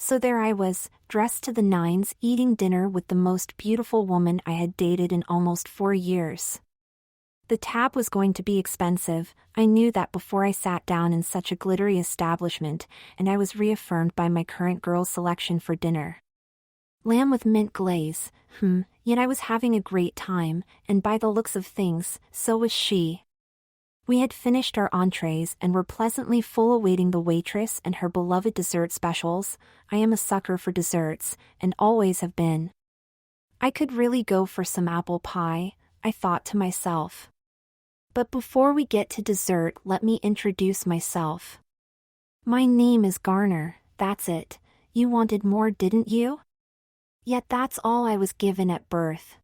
So there I was, dressed to the nines, eating dinner with the most beautiful woman I had dated in almost 4 years. The tab was going to be expensive, I knew that before I sat down in such a glittery establishment, and I was reaffirmed by my current girl's selection for dinner. Lamb with mint glaze, yet I was having a great time, and by the looks of things, so was she. We had finished our entrees and were pleasantly full awaiting the waitress and her beloved dessert specials. I am a sucker for desserts, and always have been. I could really go for some apple pie, I thought to myself. But before we get to dessert, let me introduce myself. My name is Garner, that's it. You wanted more, didn't you? Yet that's all I was given at birth.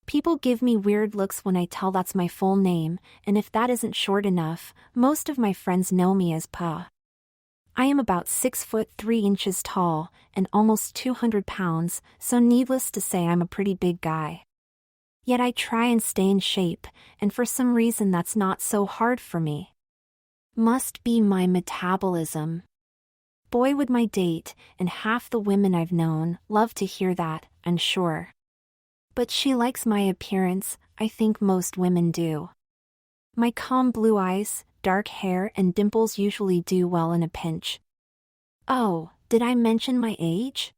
People give me weird looks when I tell that's my full name, and if that isn't short enough, most of my friends know me as Pa. I am about 6'3" tall, and almost 200 pounds, so needless to say I'm a pretty big guy. Yet I try and stay in shape, and for some reason that's not so hard for me. Must be my metabolism. Boy would my date, and half the women I've known, love to hear that, I'm sure. But she likes my appearance, I think most women do. My calm blue eyes, dark hair and dimples usually do well in a pinch. Oh, did I mention my age?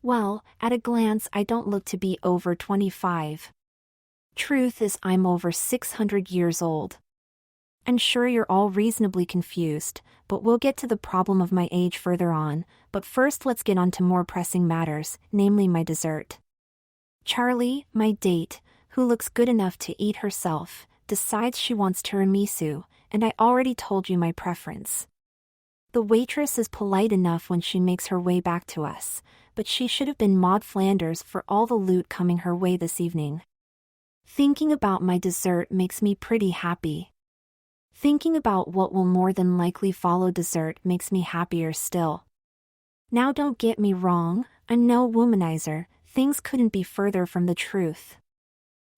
Well, at a glance I don't look to be over 25. Truth is I'm over 600 years old. I'm sure you're all reasonably confused, but we'll get to the problem of my age further on, but first let's get on to more pressing matters, namely my dessert. Charlie, my date, who looks good enough to eat herself, decides she wants tiramisu, and I already told you my preference. The waitress is polite enough when she makes her way back to us, but she should have been Maud Flanders for all the loot coming her way this evening. Thinking about my dessert makes me pretty happy. Thinking about what will more than likely follow dessert makes me happier still. Now don't get me wrong, I'm no womanizer, things couldn't be further from the truth.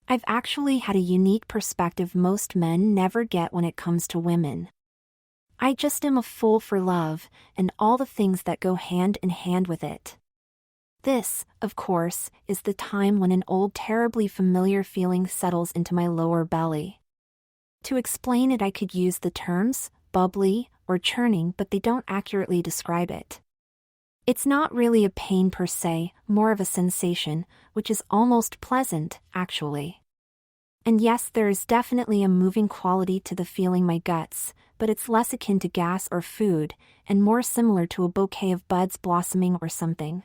I've actually had a unique perspective most men never get when it comes to women. I just am a fool for love, and all the things that go hand in hand with it. This, of course, is the time when an old terribly familiar feeling settles into my lower belly. To explain it I could use the terms, bubbly, or churning, but they don't accurately describe it. It's not really a pain per se, more of a sensation, which is almost pleasant, actually. And yes, there is definitely a moving quality to the feeling my guts, but it's less akin to gas or food, and more similar to a bouquet of buds blossoming or something.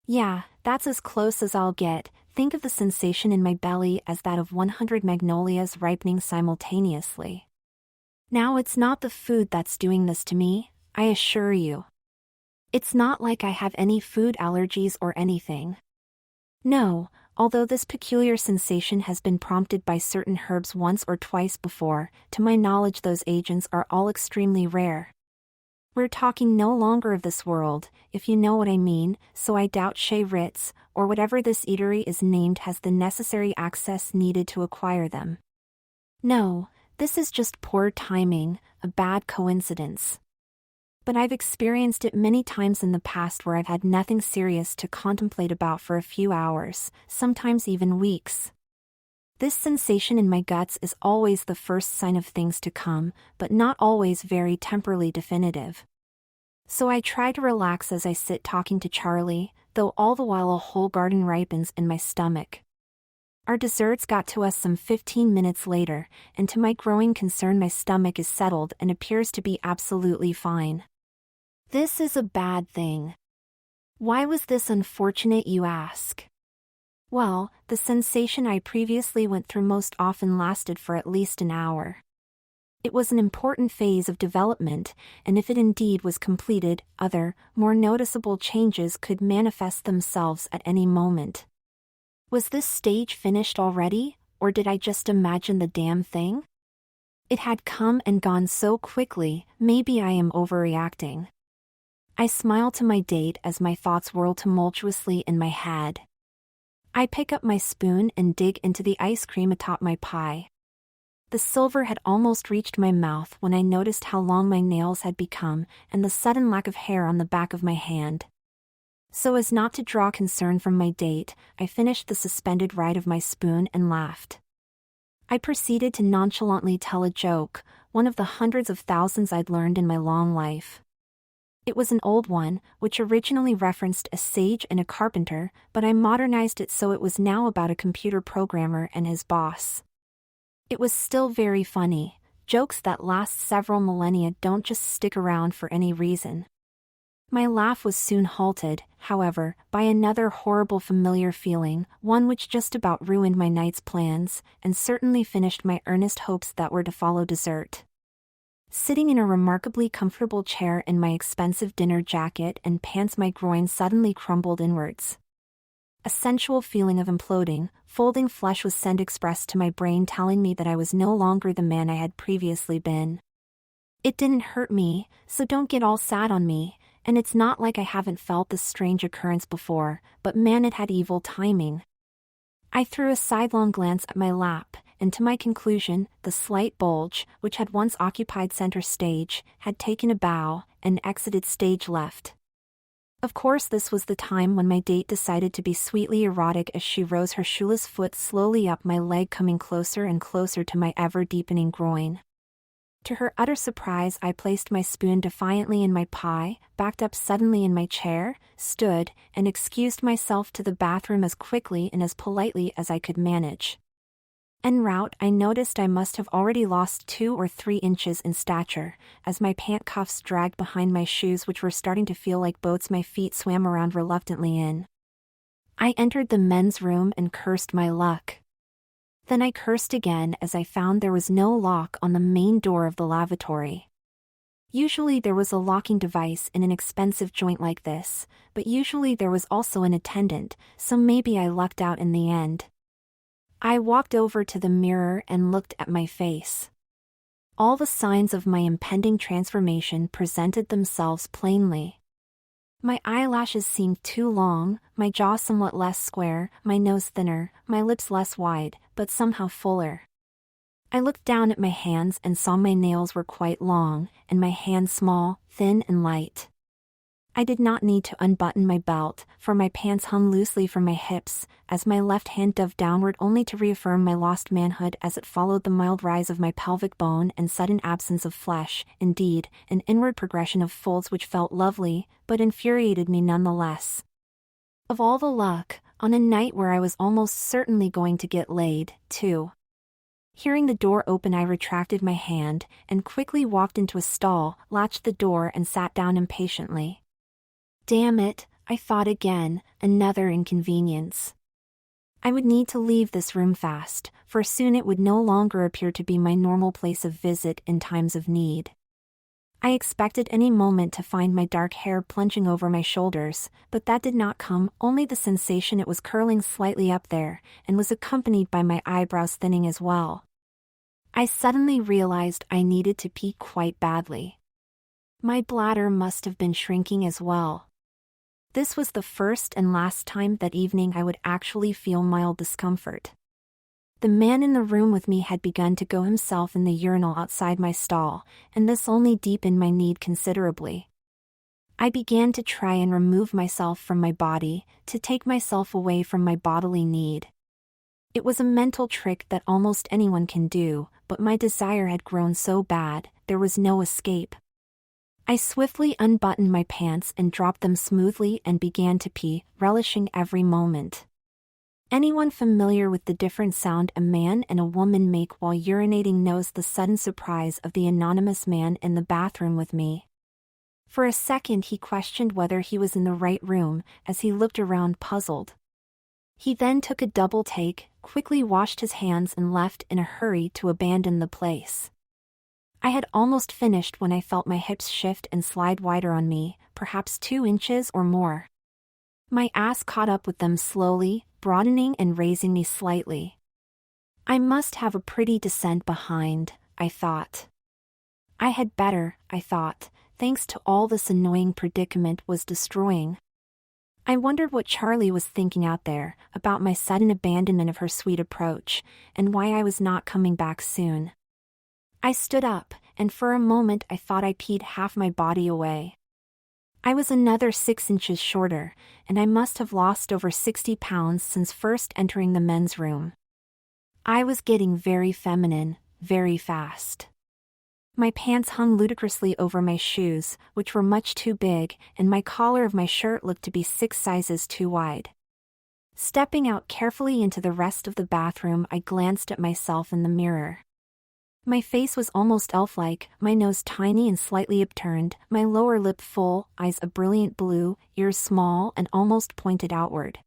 Yeah, that's as close as I'll get. Think of the sensation in my belly as that of 100 magnolias ripening simultaneously. Now it's not the food that's doing this to me, I assure you. It's not like I have any food allergies or anything. No, although this peculiar sensation has been prompted by certain herbs once or twice before, to my knowledge those agents are all extremely rare. We're talking no longer of this world, if you know what I mean, so I doubt Chez Ritz, or whatever this eatery is named, has the necessary access needed to acquire them. No, this is just poor timing, a bad coincidence. But I've experienced it many times in the past where I've had nothing serious to contemplate about for a few hours, sometimes even weeks. This sensation in my guts is always the first sign of things to come, but not always very temporally definitive. So I try to relax as I sit talking to Charlie, though all the while a whole garden ripens in my stomach. Our desserts got to us some 15 minutes later, and to my growing concern my stomach is settled and appears to be absolutely fine. This is a bad thing. Why was this unfortunate, you ask? Well, the sensation I previously went through most often lasted for at least an hour. It was an important phase of development, and if it indeed was completed, other, more noticeable changes could manifest themselves at any moment. Was this stage finished already, or did I just imagine the damn thing? It had come and gone so quickly, maybe I am overreacting. I smile to my date as my thoughts whirl tumultuously in my head. I pick up my spoon and dig into the ice cream atop my pie. The silver had almost reached my mouth when I noticed how long my nails had become and the sudden lack of hair on the back of my hand. So as not to draw concern from my date, I finished the suspended ride of my spoon and laughed. I proceeded to nonchalantly tell a joke, one of the hundreds of thousands I'd learned in my long life. It was an old one, which originally referenced a sage and a carpenter, but I modernized it so it was now about a computer programmer and his boss. It was still very funny. Jokes that last several millennia don't just stick around for any reason. My laugh was soon halted, however, by another horrible familiar feeling, one which just about ruined my night's plans, and certainly finished my earnest hopes that were to follow dessert. Sitting in a remarkably comfortable chair in my expensive dinner jacket and pants, my groin suddenly crumbled inwards. A sensual feeling of imploding, folding flesh was sent express to my brain, telling me that I was no longer the man I had previously been. It didn't hurt me, so don't get all sad on me, and it's not like I haven't felt this strange occurrence before, but man, it had evil timing. I threw a sidelong glance at my lap, and to my conclusion, the slight bulge, which had once occupied center stage, had taken a bow and exited stage left. Of course, this was the time when my date decided to be sweetly erotic as she rose her shoeless foot slowly up my leg, coming closer and closer to my ever-deepening groin. To her utter surprise, I placed my spoon defiantly in my pie, backed up suddenly in my chair, stood, and excused myself to the bathroom as quickly and as politely as I could manage. En route, I noticed I must have already lost 2 or 3 inches in stature, as my pant cuffs dragged behind my shoes, which were starting to feel like boats my feet swam around reluctantly in. I entered the men's room and cursed my luck. Then I cursed again as I found there was no lock on the main door of the lavatory. Usually there was a locking device in an expensive joint like this, but usually there was also an attendant, so maybe I lucked out in the end. I walked over to the mirror and looked at my face. All the signs of my impending transformation presented themselves plainly. My eyelashes seemed too long, my jaw somewhat less square, my nose thinner, my lips less wide, but somehow fuller. I looked down at my hands and saw my nails were quite long, and my hands small, thin and light. I did not need to unbutton my belt, for my pants hung loosely from my hips, as my left hand dove downward only to reaffirm my lost manhood as it followed the mild rise of my pelvic bone and sudden absence of flesh, indeed, an inward progression of folds which felt lovely, but infuriated me nonetheless. Of all the luck, on a night where I was almost certainly going to get laid, too. Hearing the door open, I retracted my hand, and quickly walked into a stall, latched the door and sat down impatiently. Damn it, I thought again, another inconvenience. I would need to leave this room fast, for soon it would no longer appear to be my normal place of visit in times of need. I expected any moment to find my dark hair plunging over my shoulders, but that did not come, only the sensation it was curling slightly up there, and was accompanied by my eyebrows thinning as well. I suddenly realized I needed to pee quite badly. My bladder must have been shrinking as well. This was the first and last time that evening I would actually feel mild discomfort. The man in the room with me had begun to go himself in the urinal outside my stall, and this only deepened my need considerably. I began to try and remove myself from my body, to take myself away from my bodily need. It was a mental trick that almost anyone can do, but my desire had grown so bad, there was no escape. I swiftly unbuttoned my pants and dropped them smoothly and began to pee, relishing every moment. Anyone familiar with the different sound a man and a woman make while urinating knows the sudden surprise of the anonymous man in the bathroom with me. For a second he questioned whether he was in the right room, as he looked around puzzled. He then took a double take, quickly washed his hands and left in a hurry to abandon the place. I had almost finished when I felt my hips shift and slide wider on me, perhaps 2 inches or more. My ass caught up with them slowly, broadening and raising me slightly. I must have a pretty descent behind, I thought. I had better, I thought, thanks to all this annoying predicament was destroying. I wondered what Charlie was thinking out there, about my sudden abandonment of her sweet approach, and why I was not coming back soon. I stood up, and for a moment I thought I peed half my body away. I was another 6 inches shorter, and I must have lost over 60 pounds since first entering the men's room. I was getting very feminine, very fast. My pants hung ludicrously over my shoes, which were much too big, and my collar of my shirt looked to be 6 sizes too wide. Stepping out carefully into the rest of the bathroom, I glanced at myself in the mirror. My face was almost elf-like, my nose tiny and slightly upturned, my lower lip full, eyes a brilliant blue, ears small and almost pointed outward.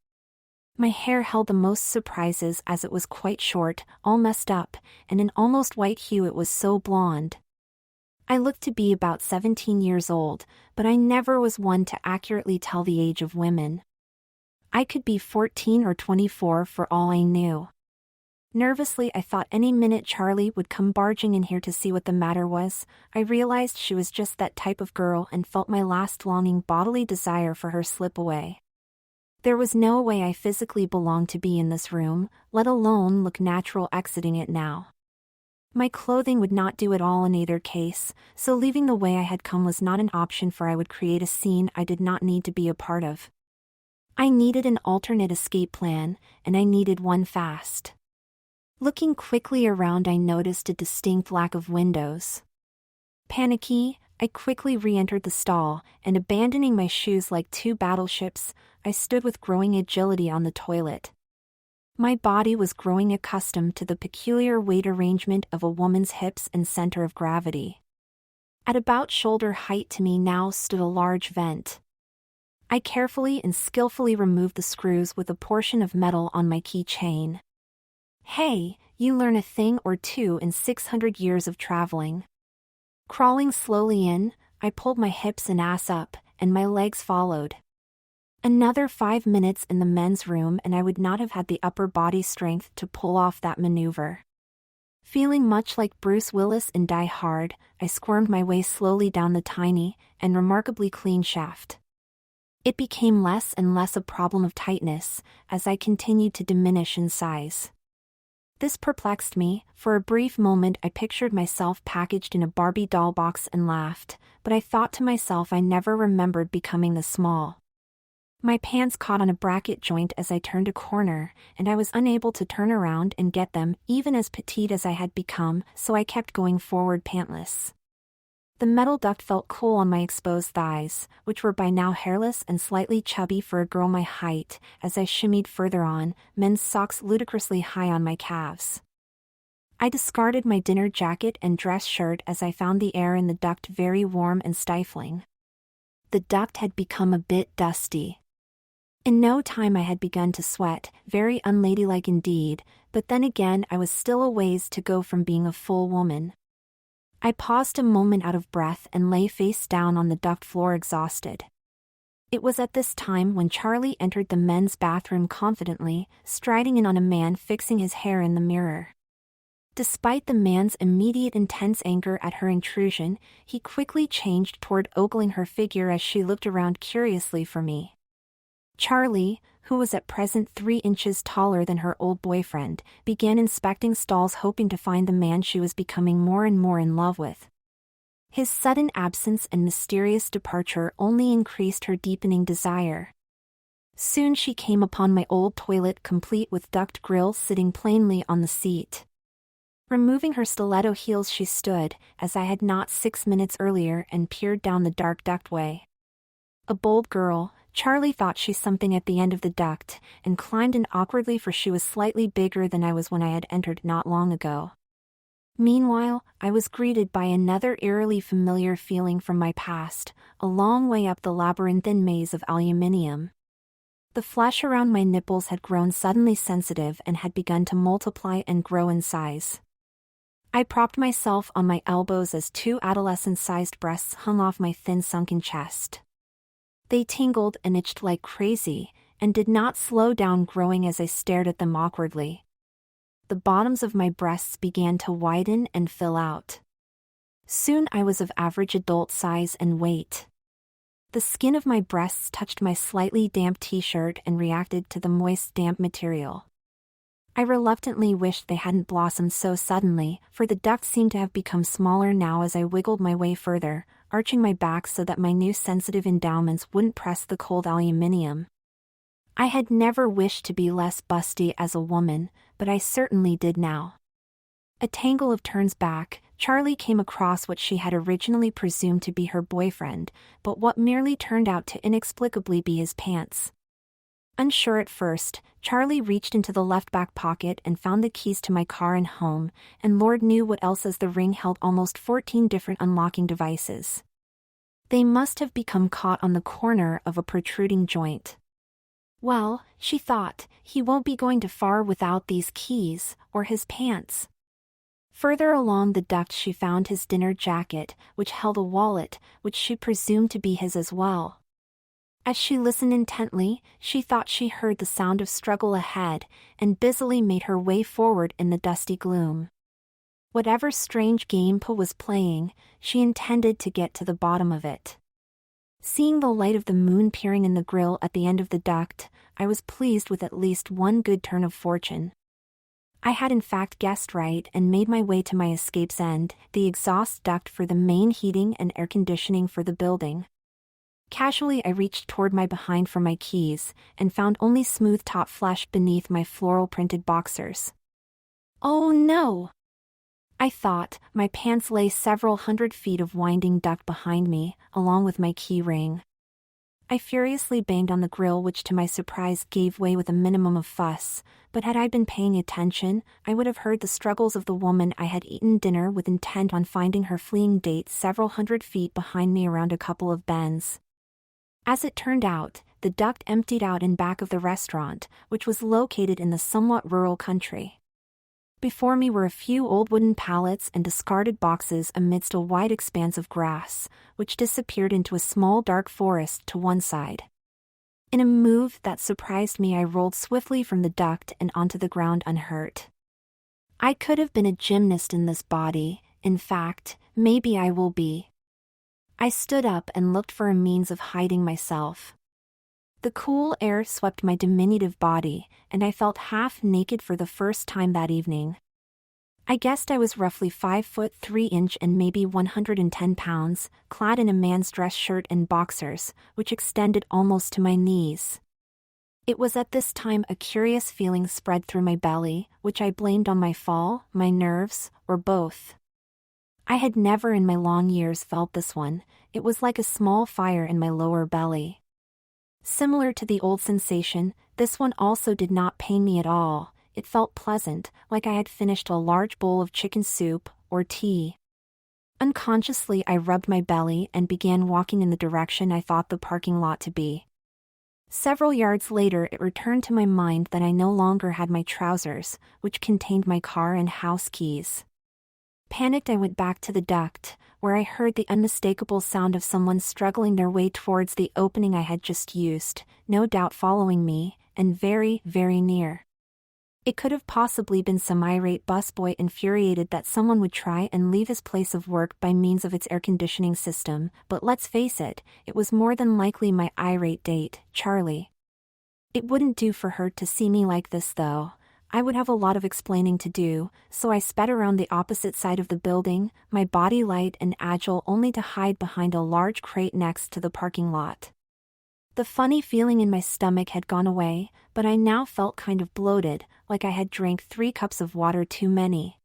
My hair held the most surprises as it was quite short, all messed up, and an almost white hue. It was so blonde. I looked to be about 17 years old, but I never was one to accurately tell the age of women. I could be 14 or 24 for all I knew. Nervously, I thought any minute Charlie would come barging in here to see what the matter was. I realized she was just that type of girl and felt my last longing bodily desire for her slip away. There was no way I physically belonged to be in this room, let alone look natural exiting it now. My clothing would not do at all in either case, so leaving the way I had come was not an option, for I would create a scene I did not need to be a part of. I needed an alternate escape plan, and I needed one fast. Looking quickly around, I noticed a distinct lack of windows. Panicky, I quickly re-entered the stall, and abandoning my shoes like 2 battleships, I stood with growing agility on the toilet. My body was growing accustomed to the peculiar weight arrangement of a woman's hips and center of gravity. At about shoulder height to me now stood a large vent. I carefully and skillfully removed the screws with a portion of metal on my keychain. Hey, you learn a thing or two in 600 years of traveling. Crawling slowly in, I pulled my hips and ass up, and my legs followed. Another 5 minutes in the men's room and I would not have had the upper body strength to pull off that maneuver. Feeling much like Bruce Willis in Die Hard, I squirmed my way slowly down the tiny and remarkably clean shaft. It became less and less a problem of tightness as I continued to diminish in size. This perplexed me. For a brief moment I pictured myself packaged in a Barbie doll box and laughed, but I thought to myself I never remembered becoming this small. My pants caught on a bracket joint as I turned a corner, and I was unable to turn around and get them, even as petite as I had become, so I kept going forward pantless. The metal duct felt cool on my exposed thighs, which were by now hairless and slightly chubby for a girl my height, as I shimmied further on, men's socks ludicrously high on my calves. I discarded my dinner jacket and dress shirt as I found the air in the duct very warm and stifling. The duct had become a bit dusty. In no time I had begun to sweat, very unladylike indeed, but then again I was still a ways to go from being a full woman. I paused a moment out of breath and lay face down on the duct floor exhausted. It was at this time when Charlie entered the men's bathroom confidently, striding in on a man fixing his hair in the mirror. Despite the man's immediate intense anger at her intrusion, he quickly changed toward ogling her figure as she looked around curiously for me. Charlie, who was at present 3 inches taller than her old boyfriend, began inspecting stalls hoping to find the man she was becoming more and more in love with. His sudden absence and mysterious departure only increased her deepening desire. Soon she came upon my old toilet complete with duct grill sitting plainly on the seat. Removing her stiletto heels she stood, as I had not 6 minutes earlier, and peered down the dark ductway. A bold girl, Charlie thought she something at the end of the duct, and climbed in awkwardly, for she was slightly bigger than I was when I had entered not long ago. Meanwhile, I was greeted by another eerily familiar feeling from my past, a long way up the labyrinthine maze of aluminium. The flesh around my nipples had grown suddenly sensitive and had begun to multiply and grow in size. I propped myself on my elbows as 2 adolescent-sized breasts hung off my thin sunken chest. They tingled and itched like crazy, and did not slow down growing as I stared at them awkwardly. The bottoms of my breasts began to widen and fill out. Soon I was of average adult size and weight. The skin of my breasts touched my slightly damp t-shirt and reacted to the moist damp material. I reluctantly wished they hadn't blossomed so suddenly, for the duct seemed to have become smaller now as I wiggled my way further, arching my back so that my new sensitive endowments wouldn't press the cold aluminium. I had never wished to be less busty as a woman, but I certainly did now. A tangle of turns back, Charlie came across what she had originally presumed to be her boyfriend, but what merely turned out to inexplicably be his pants. Unsure at first, Charlie reached into the left back pocket and found the keys to my car and home, and Lord knew what else, as the ring held almost 14 different unlocking devices. They must have become caught on the corner of a protruding joint. Well, she thought, he won't be going too far without these keys, or his pants. Further along the duct she found his dinner jacket, which held a wallet, which she presumed to be his as well. As she listened intently, she thought she heard the sound of struggle ahead, and busily made her way forward in the dusty gloom. Whatever strange game Pa was playing, she intended to get to the bottom of it. Seeing the light of the moon peering in the grill at the end of the duct, I was pleased with at least one good turn of fortune. I had in fact guessed right and made my way to my escape's end, the exhaust duct for the main heating and air conditioning for the building. Casually I reached toward my behind for my keys, and found only smooth top flesh beneath my floral-printed boxers. Oh no! I thought. My pants lay several hundred feet of winding duct behind me, along with my key ring. I furiously banged on the grill, which to my surprise gave way with a minimum of fuss, but had I been paying attention, I would have heard the struggles of the woman I had eaten dinner with, intent on finding her fleeing date several hundred feet behind me around a couple of bends. As it turned out, the duct emptied out in back of the restaurant, which was located in the somewhat rural country. Before me were a few old wooden pallets and discarded boxes amidst a wide expanse of grass, which disappeared into a small dark forest to one side. In a move that surprised me, I rolled swiftly from the duct and onto the ground unhurt. I could have been a gymnast in this body, in fact, maybe I will be. I stood up and looked for a means of hiding myself. The cool air swept my diminutive body, and I felt half naked for the first time that evening. I guessed I was roughly 5 foot 3 inch and maybe 110 pounds, clad in a man's dress shirt and boxers, which extended almost to my knees. It was at this time a curious feeling spread through my belly, which I blamed on my fall, my nerves, or both. I had never in my long years felt this one. It was like a small fire in my lower belly. Similar to the old sensation, this one also did not pain me at all. It felt pleasant, like I had finished a large bowl of chicken soup, or tea. Unconsciously I rubbed my belly and began walking in the direction I thought the parking lot to be. Several yards later it returned to my mind that I no longer had my trousers, which contained my car and house keys. Panicked, I went back to the duct, where I heard the unmistakable sound of someone struggling their way towards the opening I had just used, no doubt following me, and very, very near. It could have possibly been some irate busboy infuriated that someone would try and leave his place of work by means of its air conditioning system, but let's face it, it was more than likely my irate date, Charlie. It wouldn't do for her to see me like this though. I would have a lot of explaining to do, so I sped around the opposite side of the building, my body light and agile only to hide behind a large crate next to the parking lot. The funny feeling in my stomach had gone away, but I now felt kind of bloated, like I had drank 3 cups of water too many.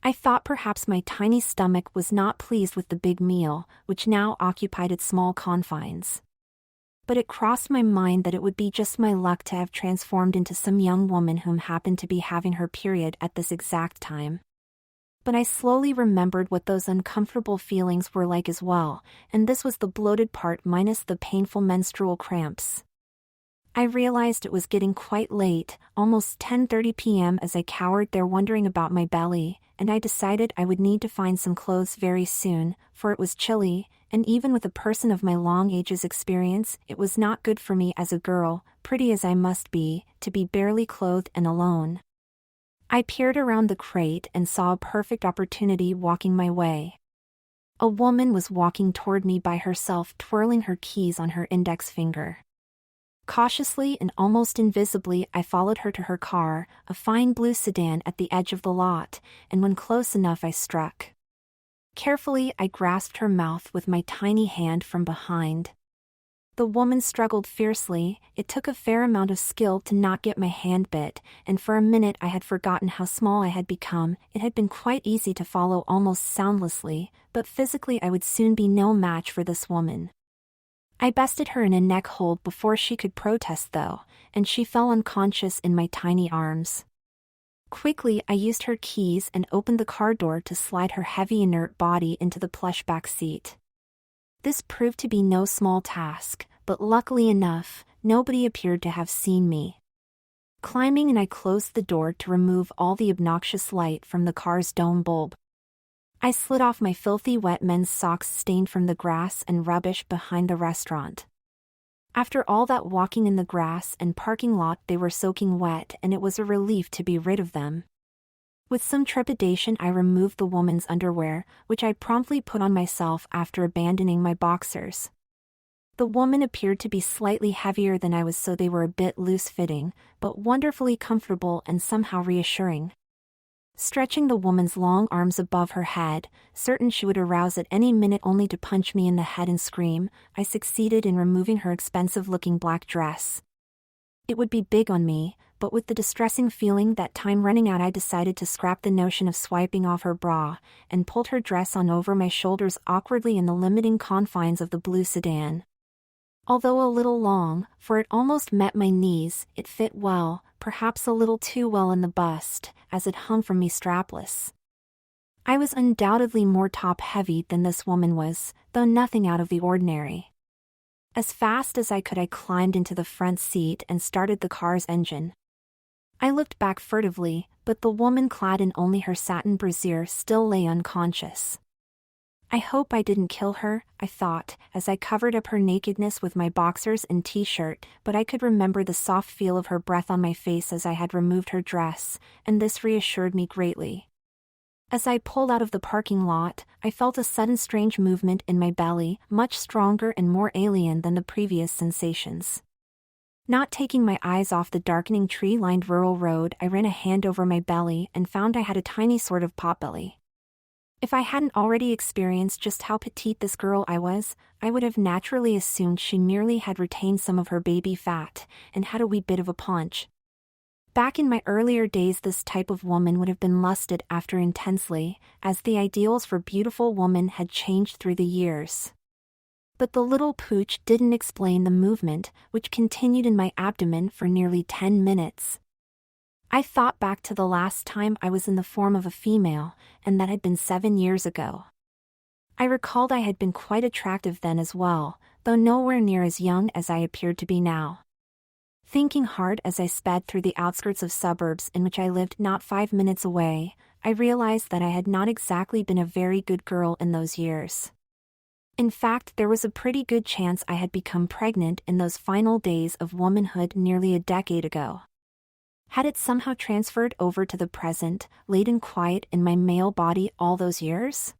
I thought perhaps my tiny stomach was not pleased with the big meal, which now occupied its small confines. But it crossed my mind that it would be just my luck to have transformed into some young woman whom happened to be having her period at this exact time. But I slowly remembered what those uncomfortable feelings were like as well, and this was the bloated part minus the painful menstrual cramps. I realized it was getting quite late, almost 10:30 p.m. as I cowered there wondering about my belly, and I decided I would need to find some clothes very soon, for it was chilly, and even with a person of my long age's experience, it was not good for me as a girl, pretty as I must be, to be barely clothed and alone. I peered around the crate and saw a perfect opportunity walking my way. A woman was walking toward me by herself, twirling her keys on her index finger. Cautiously and almost invisibly, I followed her to her car, a fine blue sedan at the edge of the lot, and when close enough I struck. Carefully, I grasped her mouth with my tiny hand from behind. The woman struggled fiercely. It took a fair amount of skill to not get my hand bit, and for a minute I had forgotten how small I had become. It had been quite easy to follow almost soundlessly, but physically I would soon be no match for this woman. I bested her in a neck hold before she could protest though, and she fell unconscious in my tiny arms. Quickly, I used her keys and opened the car door to slide her heavy inert body into the plush back seat. This proved to be no small task, but luckily enough, nobody appeared to have seen me. Climbing in, I closed the door to remove all the obnoxious light from the car's dome bulb. I slid off my filthy wet men's socks stained from the grass and rubbish behind the restaurant. After all that walking in the grass and parking lot, they were soaking wet, and it was a relief to be rid of them. With some trepidation, I removed the woman's underwear, which I promptly put on myself after abandoning my boxers. The woman appeared to be slightly heavier than I was, so they were a bit loose-fitting, but wonderfully comfortable and somehow reassuring. Stretching the woman's long arms above her head, certain she would arouse at any minute only to punch me in the head and scream, I succeeded in removing her expensive-looking black dress. It would be big on me, but with the distressing feeling that time running out, I decided to scrap the notion of swiping off her bra, and pulled her dress on over my shoulders awkwardly in the limiting confines of the blue sedan. Although a little long, for it almost met my knees, it fit well, perhaps a little too well in the bust, as it hung from me strapless. I was undoubtedly more top-heavy than this woman was, though nothing out of the ordinary. As fast as I could, I climbed into the front seat and started the car's engine. I looked back furtively, but the woman clad in only her satin brassiere still lay unconscious. I hope I didn't kill her, I thought, as I covered up her nakedness with my boxers and t-shirt, but I could remember the soft feel of her breath on my face as I had removed her dress, and this reassured me greatly. As I pulled out of the parking lot, I felt a sudden strange movement in my belly, much stronger and more alien than the previous sensations. Not taking my eyes off the darkening tree-lined rural road, I ran a hand over my belly and found I had a tiny sort of potbelly. If I hadn't already experienced just how petite this girl I was, I would have naturally assumed she merely had retained some of her baby fat, and had a wee bit of a paunch. Back in my earlier days, this type of woman would have been lusted after intensely, as the ideals for beautiful woman had changed through the years. But the little pooch didn't explain the movement, which continued in my abdomen for nearly 10 minutes. I thought back to the last time I was in the form of a female, and that had been 7 years ago. I recalled I had been quite attractive then as well, though nowhere near as young as I appeared to be now. Thinking hard as I sped through the outskirts of suburbs in which I lived not 5 minutes away, I realized that I had not exactly been a very good girl in those years. In fact, there was a pretty good chance I had become pregnant in those final days of womanhood nearly a decade ago. Had it somehow transferred over to the present, laid in quiet in my male body all those years?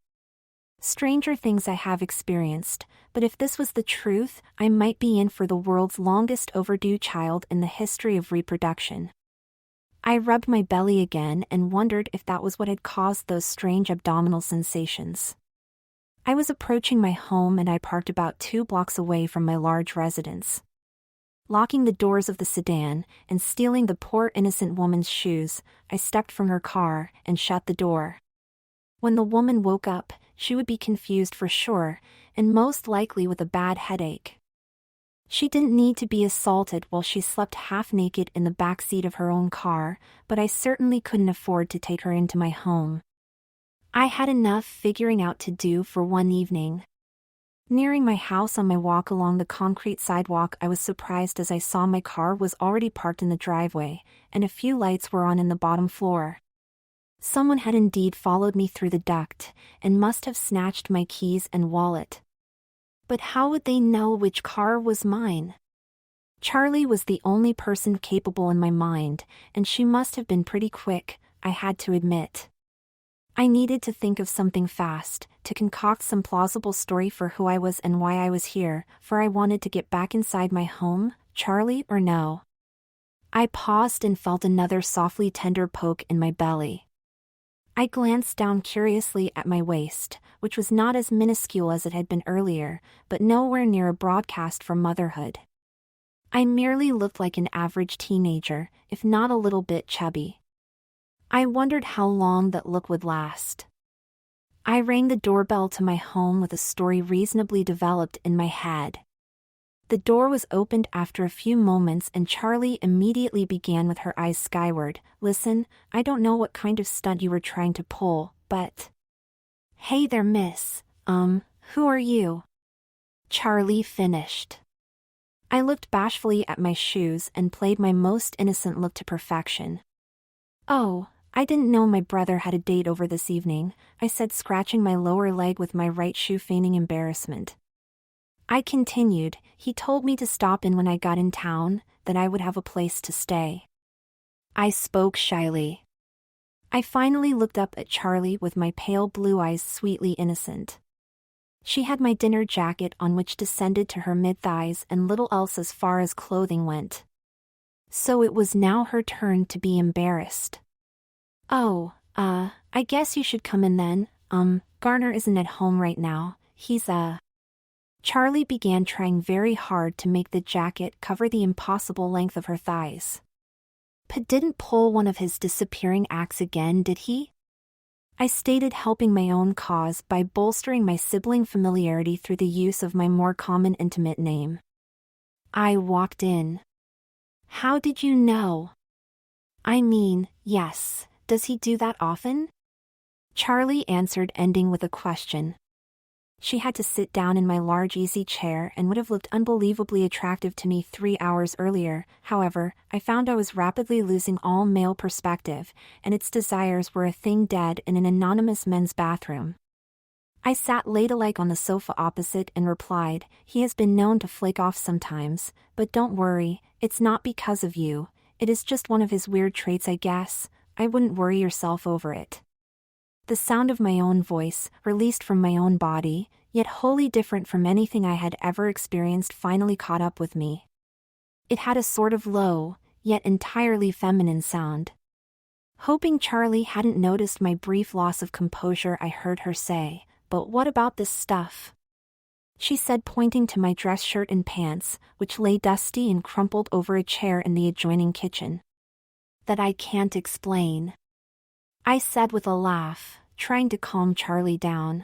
Stranger things I have experienced, but if this was the truth, I might be in for the world's longest overdue child in the history of reproduction. I rubbed my belly again and wondered if that was what had caused those strange abdominal sensations. I was approaching my home, and I parked about 2 blocks away from my large residence. Locking the doors of the sedan, and stealing the poor innocent woman's shoes, I stepped from her car and shut the door. When the woman woke up, she would be confused for sure, and most likely with a bad headache. She didn't need to be assaulted while she slept half-naked in the back seat of her own car, but I certainly couldn't afford to take her into my home. I had enough figuring out to do for one evening. Nearing my house on my walk along the concrete sidewalk, I was surprised as I saw my car was already parked in the driveway, and a few lights were on in the bottom floor. Someone had indeed followed me through the duct, and must have snatched my keys and wallet. But how would they know which car was mine? Charlie was the only person capable in my mind, and she must have been pretty quick, I had to admit. I needed to think of something fast, to concoct some plausible story for who I was and why I was here, for I wanted to get back inside my home, Charlie or no? I paused and felt another softly tender poke in my belly. I glanced down curiously at my waist, which was not as minuscule as it had been earlier, but nowhere near a broadcast for motherhood. I merely looked like an average teenager, if not a little bit chubby. I wondered how long that look would last. I rang the doorbell to my home with a story reasonably developed in my head. The door was opened after a few moments and Charlie immediately began with her eyes skyward. "Listen, I don't know what kind of stunt you were trying to pull, but..." "Hey there, miss. Who are you?" Charlie finished. I looked bashfully at my shoes and played my most innocent look to perfection. "Oh, I didn't know my brother had a date over this evening," I said, scratching my lower leg with my right shoe, feigning embarrassment. I continued, "He told me to stop in when I got in town, that I would have a place to stay." I spoke shyly. I finally looked up at Charlie with my pale blue eyes sweetly innocent. She had my dinner jacket on, which descended to her mid-thighs, and little else as far as clothing went. So it was now her turn to be embarrassed. "Oh, I guess you should come in then. Garner isn't at home right now. He's Charlie began, trying very hard to make the jacket cover the impossible length of her thighs. "But didn't pull one of his disappearing acts again, did he?" I stated, helping my own cause by bolstering my sibling familiarity through the use of my more common intimate name. "I walked in." "How did you know?" "I mean, yes, does he do that often?" Charlie answered, ending with a question. She had to sit down in my large easy chair and would have looked unbelievably attractive to me 3 hours earlier. However, I found I was rapidly losing all male perspective, and its desires were a thing dead in an anonymous men's bathroom. I sat ladylike on the sofa opposite and replied, "He has been known to flake off sometimes, but don't worry, it's not because of you. It is just one of his weird traits, I guess. I wouldn't worry yourself over it." The sound of my own voice, released from my own body, yet wholly different from anything I had ever experienced, finally caught up with me. It had a sort of low, yet entirely feminine sound. Hoping Charlie hadn't noticed my brief loss of composure, I heard her say, "But what about this stuff?" She said, pointing to my dress shirt and pants, which lay dusty and crumpled over a chair in the adjoining kitchen. "That I can't explain," I said with a laugh, trying to calm Charlie down.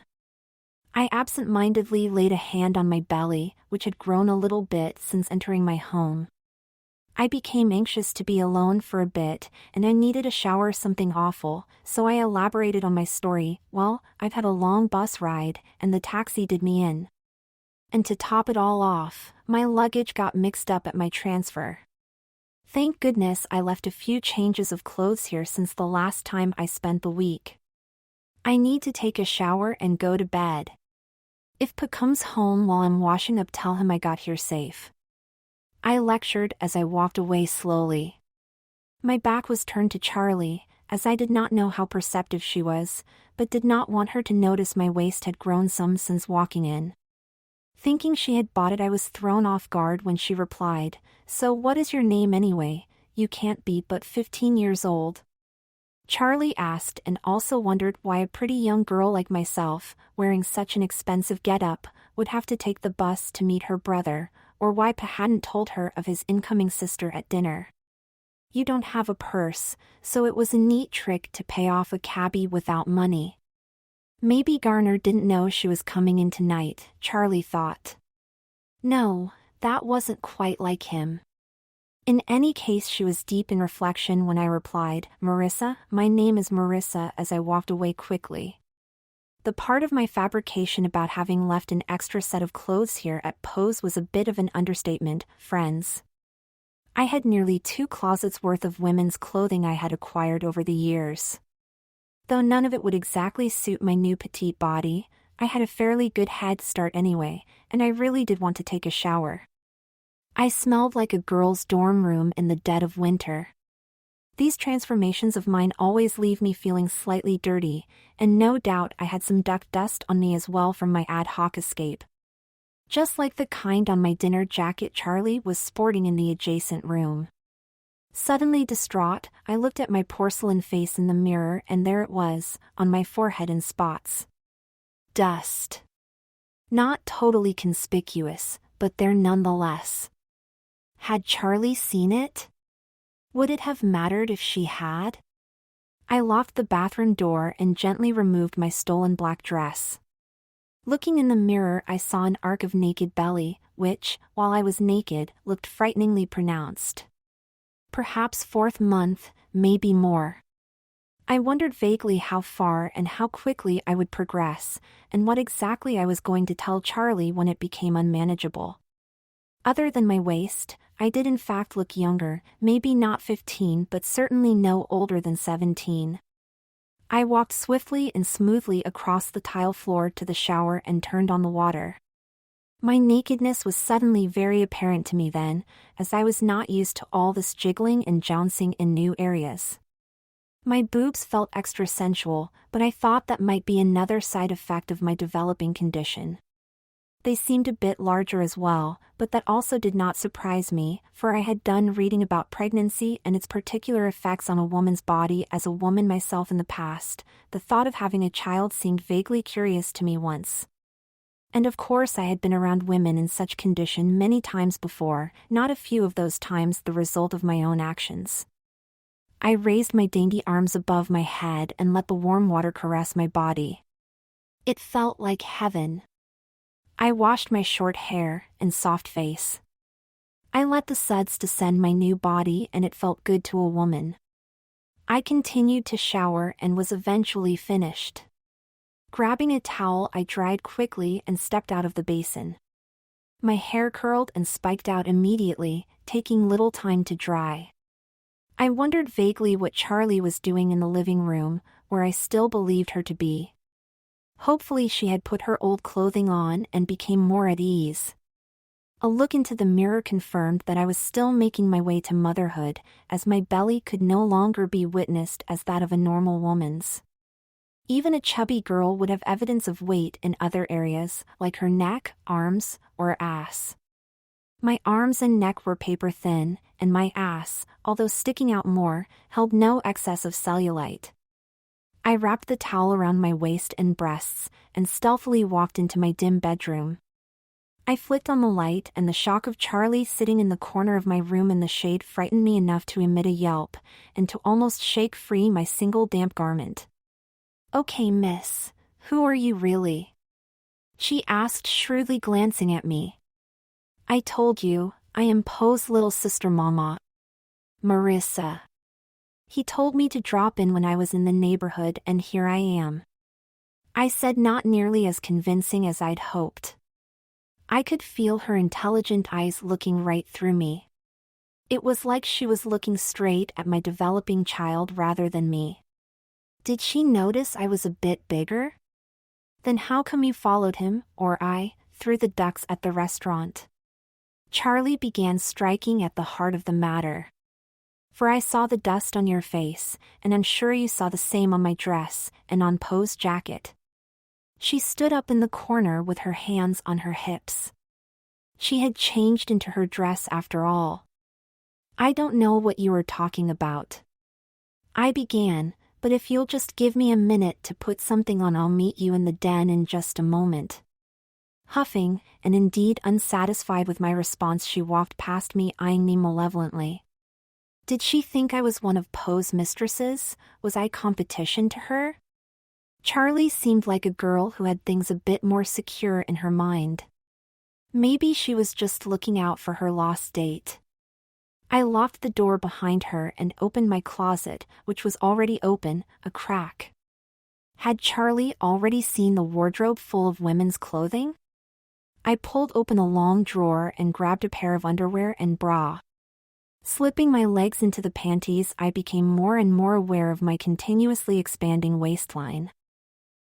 I absent-mindedly laid a hand on my belly, which had grown a little bit since entering my home. I became anxious to be alone for a bit, and I needed a shower, something awful, so I elaborated on my story. "Well, I've had a long bus ride, and the taxi did me in. And to top it all off, my luggage got mixed up at my transfer. Thank goodness I left a few changes of clothes here since the last time I spent the week. I need to take a shower and go to bed. If Pa comes home while I'm washing up, tell him I got here safe." I lectured as I walked away slowly. My back was turned to Charlie, as I did not know how perceptive she was, but did not want her to notice my waist had grown some since walking in. Thinking she had bought it, I was thrown off guard when she replied, "So what is your name anyway? You can't be but 15 years old." Charlie asked, and also wondered why a pretty young girl like myself, wearing such an expensive get-up, would have to take the bus to meet her brother, or why Pa hadn't told her of his incoming sister at dinner. "You don't have a purse, so it was a neat trick to pay off a cabbie without money." Maybe Garner didn't know she was coming in tonight, Charlie thought. No, that wasn't quite like him. In any case, she was deep in reflection when I replied, "Marissa, my name is Marissa," as I walked away quickly. The part of my fabrication about having left an extra set of clothes here at Poe's was a bit of an understatement, friends. I had nearly 2 closets worth of women's clothing I had acquired over the years. Though none of it would exactly suit my new petite body, I had a fairly good head start anyway, and I really did want to take a shower. I smelled like a girl's dorm room in the dead of winter. These transformations of mine always leave me feeling slightly dirty, and no doubt I had some duck dust on me as well from my ad hoc escape. just like the kind on my dinner jacket Charlie was sporting in the adjacent room. Suddenly distraught, I looked at my porcelain face in the mirror, and there it was, on my forehead in spots. Dust. Not totally conspicuous, but there nonetheless. Had Charlie seen it? Would it have mattered if she had? I locked the bathroom door and gently removed my stolen black dress. Looking in the mirror, I saw an arc of naked belly, which, while I was naked, looked frighteningly pronounced. Perhaps 4th month, maybe more. I wondered vaguely how far and how quickly I would progress, and what exactly I was going to tell Charlie when it became unmanageable. Other than my waist, I did in fact look younger, maybe not 15 but certainly no older than 17. I walked swiftly and smoothly across the tile floor to the shower and turned on the water. My nakedness was suddenly very apparent to me then, as I was not used to all this jiggling and jouncing in new areas. My boobs felt extra sensual, but I thought that might be another side effect of my developing condition. They seemed a bit larger as well, but that also did not surprise me, for I had done reading about pregnancy and its particular effects on a woman's body as a woman myself in the past. The thought of having a child seemed vaguely curious to me once. And of course I had been around women in such condition many times before, not a few of those times the result of my own actions. I raised my dainty arms above my head and let the warm water caress my body. It felt like heaven. I washed my short hair and soft face. I let the suds descend my new body, and it felt good to a woman. I continued to shower and was eventually finished. Grabbing a towel, I dried quickly and stepped out of the basin. My hair curled and spiked out immediately, taking little time to dry. I wondered vaguely what Charlie was doing in the living room, where I still believed her to be. Hopefully she had put her old clothing on and became more at ease. A look into the mirror confirmed that I was still making my way to motherhood, as my belly could no longer be witnessed as that of a normal woman's. Even a chubby girl would have evidence of weight in other areas, like her neck, arms, or ass. My arms and neck were paper thin, and my ass, although sticking out more, held no excess of cellulite. I wrapped the towel around my waist and breasts, and stealthily walked into my dim bedroom. I flicked on the light, and the shock of Charlie sitting in the corner of my room in the shade frightened me enough to emit a yelp, and to almost shake free my single damp garment. "Okay, miss, who are you really?" she asked, shrewdly glancing at me. "I told you, I am Poe's little sister Mama. Marissa. He told me to drop in when I was in the neighborhood, and here I am," I said, not nearly as convincing as I'd hoped. I could feel her intelligent eyes looking right through me. It was like she was looking straight at my developing child rather than me. Did she notice I was a bit bigger? Then how come you followed him, or I, through the ducts at the restaurant? Charlie began striking at the heart of the matter. "For I saw the dust on your face, and I'm sure you saw the same on my dress, and on Poe's jacket." She stood up in the corner with her hands on her hips. She had changed into her dress after all. "I don't know what you were talking about," I began, "but if you'll just give me a minute to put something on, I'll meet you in the den in just a moment." Huffing, and indeed unsatisfied with my response, she walked past me, eyeing me malevolently. Did she think I was one of Poe's mistresses? Was I competition to her? Charlie seemed like a girl who had things a bit more secure in her mind. Maybe she was just looking out for her lost date. I locked the door behind her and opened my closet, which was already open, a crack. Had Charlie already seen the wardrobe full of women's clothing? I pulled open a long drawer and grabbed a pair of underwear and bra. Slipping my legs into the panties, I became more and more aware of my continuously expanding waistline.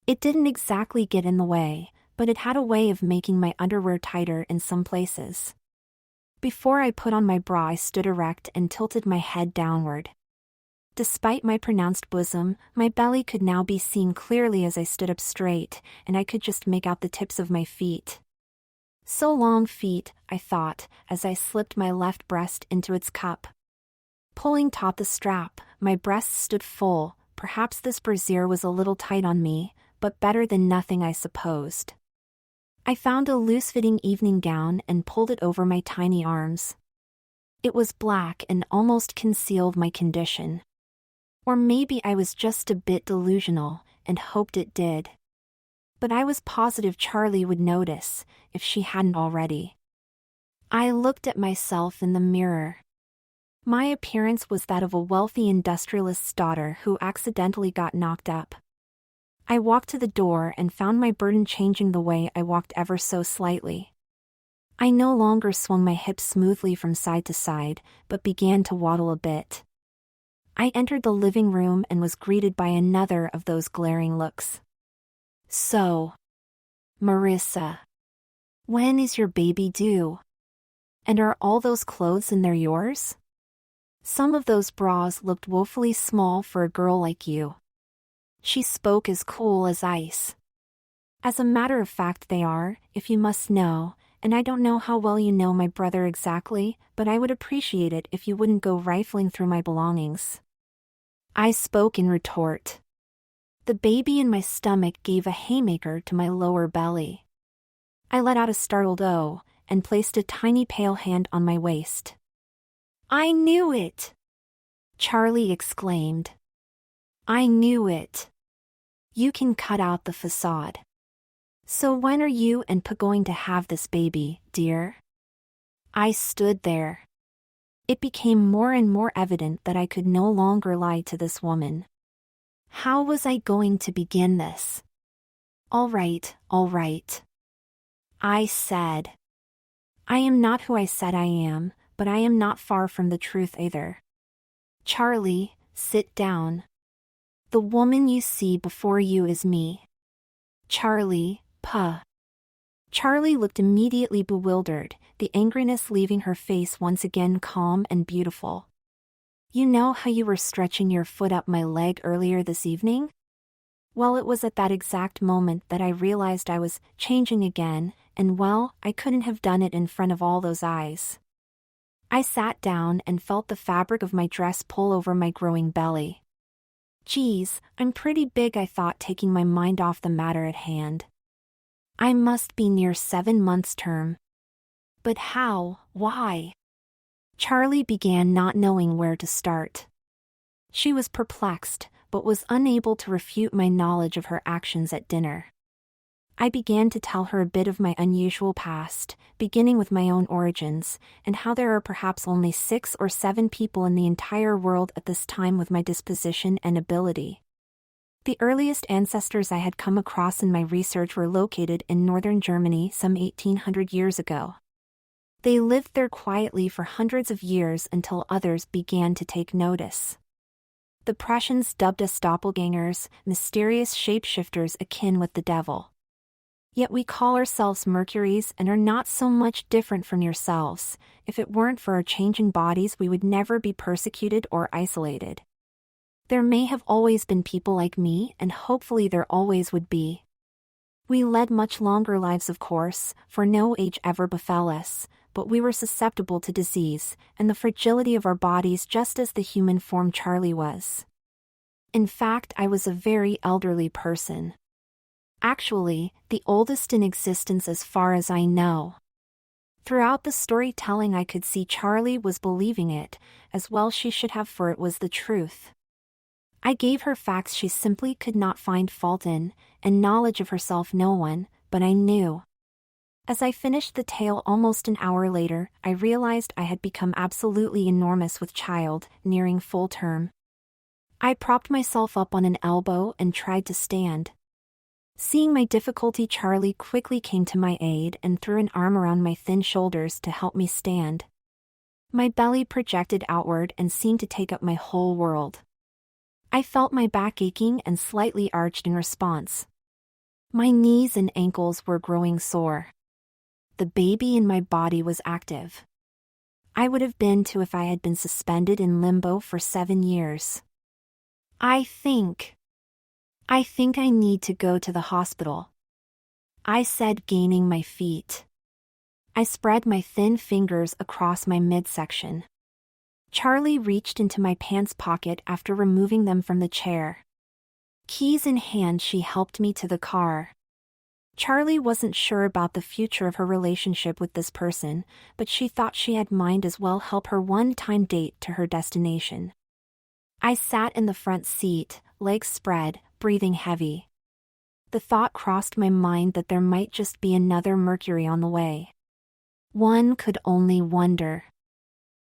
It didn't exactly get in the way, but it had a way of making my underwear tighter in some places. Before I put on my bra, I stood erect and tilted my head downward. Despite my pronounced bosom, my belly could now be seen clearly as I stood up straight, and I could just make out the tips of my feet. So long, feet, I thought, as I slipped my left breast into its cup. Pulling taut the strap, my breasts stood full. Perhaps this brassiere was a little tight on me, but better than nothing, I supposed. I found a loose-fitting evening gown and pulled it over my tiny arms. It was black and almost concealed my condition. Or maybe I was just a bit delusional, and hoped it did. But I was positive Charlie would notice, if she hadn't already. I looked at myself in the mirror. My appearance was that of a wealthy industrialist's daughter who accidentally got knocked up. I walked to the door and found my burden changing the way I walked ever so slightly. I no longer swung my hips smoothly from side to side, but began to waddle a bit. I entered the living room and was greeted by another of those glaring looks. So, Marissa, when is your baby due? And are all those clothes in there yours? Some of those bras looked woefully small for a girl like you. She spoke as cool as ice. As a matter of fact, they are, if you must know, and I don't know how well you know my brother exactly, but I would appreciate it if you wouldn't go rifling through my belongings. I spoke in retort. The baby in my stomach gave a haymaker to my lower belly. I let out a startled "oh," and placed a tiny pale hand on my waist. I knew it! Charlie exclaimed. I knew it. You can cut out the facade. So when are you and Pa going to have this baby, dear? I stood there. It became more and more evident that I could no longer lie to this woman. How was I going to begin this? All right, I said. I am not who I said I am, but I am not far from the truth either. Charlie, sit down. The woman you see before you is me. Charlie, Pa. Charlie looked immediately bewildered, the angriness leaving her face once again calm and beautiful. You know how you were stretching your foot up my leg earlier this evening? Well, it was at that exact moment that I realized I was changing again, and well, I couldn't have done it in front of all those eyes. I sat down and felt the fabric of my dress pull over my growing belly. Geez, I'm pretty big, I thought, taking my mind off the matter at hand. I must be near 7 months term. But how, why? Charlie began, not knowing where to start. She was perplexed, but was unable to refute my knowledge of her actions at dinner. I began to tell her a bit of my unusual past, beginning with my own origins, and how there are perhaps only 6 or 7 people in the entire world at this time with my disposition and ability. The earliest ancestors I had come across in my research were located in northern Germany some 1800 years ago. They lived there quietly for hundreds of years until others began to take notice. The Prussians dubbed us doppelgangers, mysterious shapeshifters akin with the devil. Yet we call ourselves Mercuries and are not so much different from yourselves. If it weren't for our changing bodies, we would never be persecuted or isolated. There may have always been people like me, and hopefully there always would be. We led much longer lives, of course, for no age ever befell us, but we were susceptible to disease, and the fragility of our bodies just as the human form Charlie was. In fact, I was a very elderly person. Actually, the oldest in existence as far as I know. Throughout the storytelling I could see Charlie was believing it, as well she should have, for it was the truth. I gave her facts she simply could not find fault in, and knowledge of herself no one, but I knew. As I finished the tale almost an hour later, I realized I had become absolutely enormous with child, nearing full term. I propped myself up on an elbow and tried to stand. Seeing my difficulty, Charlie quickly came to my aid and threw an arm around my thin shoulders to help me stand. My belly projected outward and seemed to take up my whole world. I felt my back aching and slightly arched in response. My knees and ankles were growing sore. The baby in my body was active. I would have been too if I had been suspended in limbo for 7 years. I think I need to go to the hospital, I said, gaining my feet. I spread my thin fingers across my midsection. Charlie reached into my pants pocket after removing them from the chair. Keys in hand, she helped me to the car. Charlie wasn't sure about the future of her relationship with this person, but she thought she had might as well help her one-time date to her destination. I sat in the front seat, legs spread, breathing heavy. The thought crossed my mind that there might just be another Mercury on the way. One could only wonder.